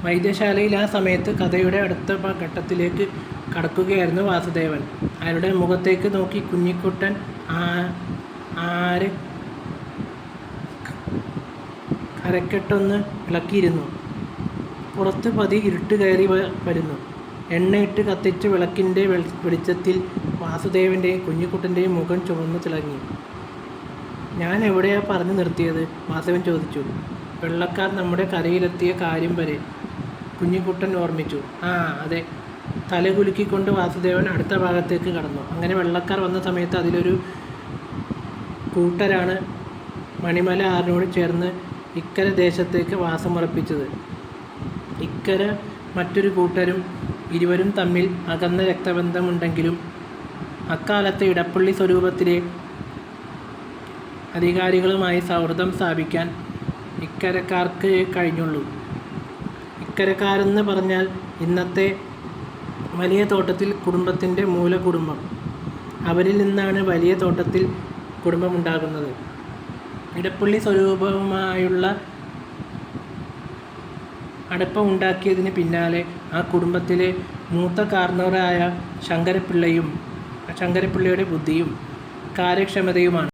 വൈദ്യശാലയിൽ ആ സമയത്ത് കഥയുടെ അടുത്ത ഘട്ടത്തിലേക്ക് കടക്കുകയായിരുന്നു വാസുദേവൻ. അയാളുടെ മുഖത്തേക്ക് നോക്കി കുഞ്ഞിക്കുട്ടൻ അരക്കെട്ടൊന്ന് ഇളക്കിയിരുന്നു. പുറത്ത് ഇരുട്ട് കയറി വരുന്നു. എണ്ണയിട്ട് കത്തിച്ച വിളക്കിൻ്റെ വെളിച്ചത്തിൽ വാസുദേവൻ്റെയും കുഞ്ഞിക്കുട്ടൻ്റെയും മുഖം ചുവന്നു തിളങ്ങി. ഞാൻ എവിടെയാ പറഞ്ഞു നിർത്തിയത്? വാസുദേവൻ ചോദിച്ചു. വെള്ളക്കാർ നമ്മുടെ കരയിലെത്തിയ കാര്യം വരെ കുഞ്ഞിക്കുട്ടൻ ഓർമ്മിച്ചു. ആ അതെ. തലകുലുക്കിക്കൊണ്ട് വാസുദേവൻ അടുത്ത ഭാഗത്തേക്ക് കടന്നു. അങ്ങനെ വെള്ളക്കാർ വന്ന സമയത്ത് അതിലൊരു കൂട്ടരാണ് മണിമല ആറിനോട് ചേർന്ന് ഇക്കര ദേശത്തേക്ക് വാസമുറപ്പിച്ചത്. ഇക്കര മറ്റൊരു കൂട്ടരും. ഇരുവരും തമ്മിൽ അകന്ന രക്തബന്ധമുണ്ടെങ്കിലും അക്കാലത്തെ ഇടപ്പള്ളി സ്വരൂപത്തിലെ അധികാരികളുമായി സൗഹൃദം സ്ഥാപിക്കാൻ ഇക്കരക്കാർക്ക് കഴിഞ്ഞുള്ളൂ. ഇക്കരക്കാരെന്ന് പറഞ്ഞാൽ ഇന്നത്തെ വലിയ തോട്ടത്തിൽ കുടുംബത്തിൻ്റെ മൂലകുടുംബം. അവരിൽ നിന്നാണ് വലിയ തോട്ടത്തിൽ കുടുംബമുണ്ടാകുന്നത്. ഇടപ്പള്ളി സ്വരൂപവുമായുള്ള അടുപ്പമുണ്ടാക്കിയതിന് പിന്നാലെ ആ കുടുംബത്തിലെ മൂത്ത കാർന്നവരായ ശങ്കരപ്പിള്ളയുടെ ബുദ്ധിയും കാര്യക്ഷമതയുമാണ്